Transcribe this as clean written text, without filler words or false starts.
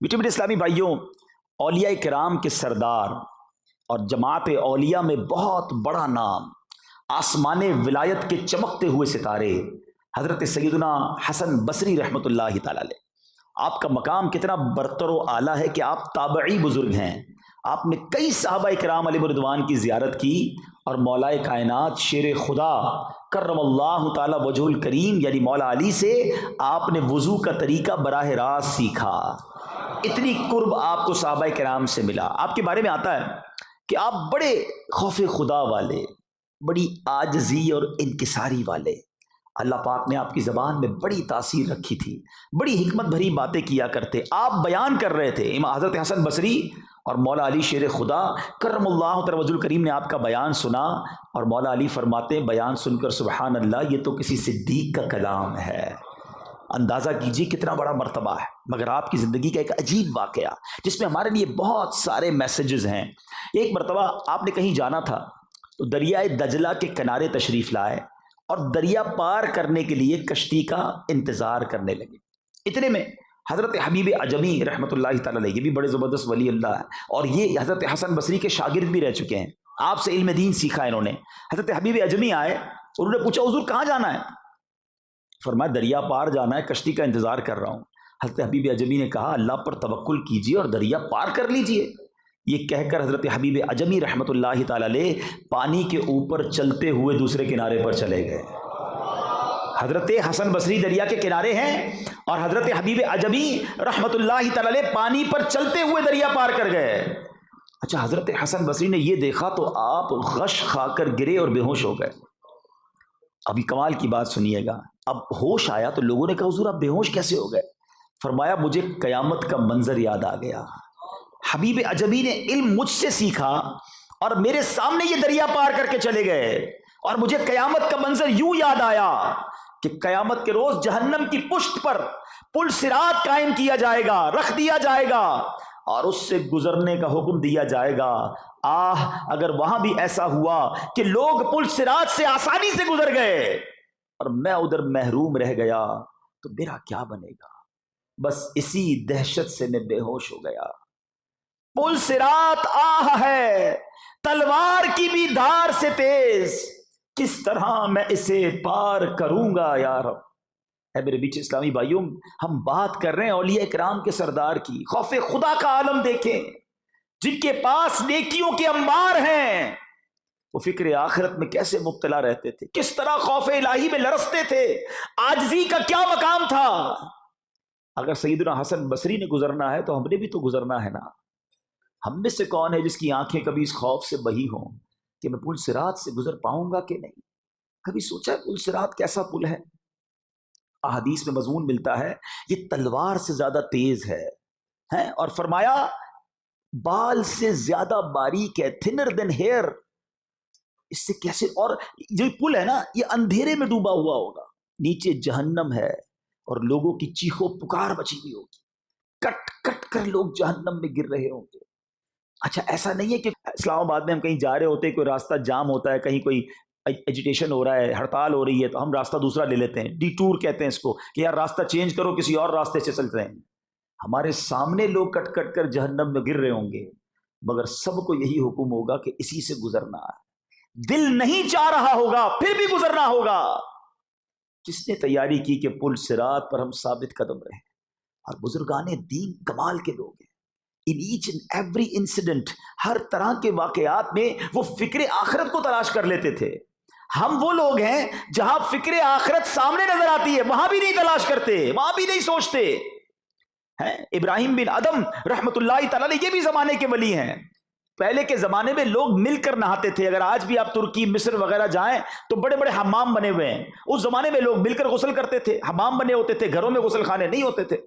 میٹھے میٹھے اسلامی بھائیوں، اولیاء کرام کے سردار اور جماعت اولیاء میں بہت بڑا نام، آسمان ولایت کے چمکتے ہوئے ستارے حضرت سیدنا حسن بصری رحمۃ اللہ تعالی علیہ۔ آپ کا مقام کتنا برتر و اعلیٰ ہے کہ آپ تابعی بزرگ ہیں۔ آپ نے کئی صحابہ کرام علیہ رضوان کی زیارت کی اور مولا کائنات شیر خدا کرم اللہ تعالی وجہ الکریم یعنی مولا علی سے آپ نے وضو کا طریقہ براہ راست سیکھا۔ اتنی قرب آپ کو صحابہ کرام سے ملا۔ آپ کے بارے میں آتا ہے کہ آپ بڑے خوف خدا والے، بڑی عاجزی اور انکساری والے۔ اللہ پاک نے آپ کی زبان میں بڑی تاثیر رکھی تھی، بڑی حکمت بھری باتیں کیا کرتے۔ آپ بیان کر رہے تھے، امام حضرت حسن بصری اور مولا علی شیر خدا کرم اللہ تعالی وجہ الکریم نے آپ کا بیان سنا اور مولا علی فرماتے ہیں بیان سن کر سبحان اللہ، یہ تو کسی صدیق کا کلام ہے۔ اندازہ کیجیے کتنا بڑا مرتبہ ہے۔ مگر آپ کی زندگی کا ایک عجیب واقعہ جس میں ہمارے لیے بہت سارے میسیجز ہیں۔ ایک مرتبہ آپ نے کہیں جانا تھا تو دریائے دجلہ کے کنارے تشریف لائے اور دریا پار کرنے کے لیے کشتی کا انتظار کرنے لگے۔ اتنے میں حضرت حبیب عجمی رحمۃ اللہ تعالی علیہ، یہ بھی بڑے زبردست ولی اللہ ہے اور یہ حضرت حسن بصری کے شاگرد بھی رہ چکے ہیں، آپ سے علم دین سیکھا انہوں نے۔ حضرت حبیب عجمی آئے، انہوں نے پوچھا حضور کہاں جانا ہے؟ فرمایا دریا پار جانا ہے، کشتی کا انتظار کر رہا ہوں۔ حضرت حبیب عجمی نے کہا اللہ پر توکل کیجیے اور دریا پار کر لیجیے۔ یہ کہہ کر حضرت حبیب عجمی رحمۃ اللہ تعالی علیہ پانی کے اوپر چلتے ہوئے دوسرے کنارے پر چلے گئے۔ حضرت حسن بصری دریا کے کنارے ہیں اور حضرت حبیب عجمی رحمۃ اللہ تعالی علیہ پانی پر چلتے ہوئے دریا پار کر گئے۔ اچھا، حضرت حسن بصری نے یہ دیکھا تو آپ غش کھا کر گرے اور بے ہوش ہو گئے۔ ابھی کمال کی بات سنیے گا، اب ہوش آیا تو لوگوں نے کہا حضور آپ بے ہوش کیسے ہو گئے؟ فرمایا مجھے قیامت کا منظر یاد آ گیا۔ حبیب عجمی نے علم مجھ سے سیکھا اور میرے سامنے یہ دریا پار کر کے چلے گئے اور مجھے قیامت کا منظر یوں یاد آیا کہ قیامت کے روز جہنم کی پشت پر پل صراط قائم کیا جائے گا، رکھ دیا جائے گا اور اس سے گزرنے کا حکم دیا جائے گا۔ اگر وہاں بھی ایسا ہوا کہ لوگ پل صراط سے آسانی سے گزر گئے اور میں ادھر محروم رہ گیا تو میرا کیا بنے گا؟ بس اسی دہشت سے میں بے ہوش ہو گیا۔ پل صراط ہے تلوار کی بھی دھار سے تیز، کس طرح میں اسے پار کروں گا یا رب۔ اے میرے بیچ اسلامی بھائیوں، ہم بات کر رہے ہیں اولیاء کرام کے سردار کی۔ خوف خدا کا عالم دیکھیں، جن کے پاس نیکیوں کے انبار ہیں، وہ فکر آخرت میں کیسے مبتلا رہتے تھے، کس طرح خوف الہی میں لرزتے تھے، عاجزی کا کیا مقام تھا۔ اگر سیدنا حسن بصری نے گزرنا ہے تو ہم نے بھی تو گزرنا ہے نا۔ ہم میں سے کون ہے جس کی آنکھیں کبھی اس خوف سے بہی ہوں کہ میں پل صراط سے گزر پاؤں گا کہ نہیں؟ کبھی سوچا ہے پل صراط کیسا پل ہے؟ احادیث میں مضمون ملتا ہے یہ تلوار سے زیادہ تیز ہے اور فرمایا بال سے زیادہ باریک ہے، thinner than hair۔ اس سے کیسے؟ اور جو پل ہے نا یہ اندھیرے میں ڈوبا ہوا ہوگا، نیچے جہنم ہے اور لوگوں کی چیخو پکار مچی ہوئی ہوگی، کٹ کٹ کر لوگ جہنم میں گر رہے ہوں گے۔ اچھا، ایسا نہیں ہے کہ اسلام آباد میں ہم کہیں جا رہے ہوتے ہیں، کوئی راستہ جام ہوتا ہے، کہیں کوئی ایجیٹیشن ہو رہا ہے، ہڑتال ہو رہی ہے تو ہم راستہ دوسرا لے لیتے ہیں، ڈی ٹور کہتے ہیں اس کو، کہ یار راستہ چینج کرو، کسی اور راستے سے چلتے ہیں۔ ہمارے سامنے لوگ کٹ کٹ کر جہنم میں گر رہے ہوں گے مگر سب کو یہی حکم ہوگا کہ اسی سے گزرنا ہے۔ دل نہیں چاہ رہا ہوگا پھر بھی گزرنا ہوگا۔ جس نے تیاری کی کہ پل صراط پر ہم ثابت قدم رہیں، اور بزرگان دین کمال کے لوگ ہیں۔ in each and every incident، ہر طرح کے واقعات میں وہ فکر آخرت کو تلاش کر لیتے تھے۔ ہم وہ لوگ ہیں جہاں فکر آخرت سامنے نظر آتی ہے وہاں بھی نہیں تلاش کرتے، وہاں بھی نہیں سوچتے ہیں۔ ابراہیم بن ادم رحمت اللہ تعالی علیہ یہ بھی زمانے کے ولی ہیں۔ پہلے کے زمانے میں لوگ مل کر نہاتے تھے۔ اگر آج بھی آپ ترکی، مصر وغیرہ جائیں تو بڑے بڑے حمام بنے ہوئے ہیں۔ اس زمانے میں لوگ مل کر غسل کرتے تھے، حمام بنے ہوتے تھے، گھروں میں غسل خانے نہیں ہوتے تھے۔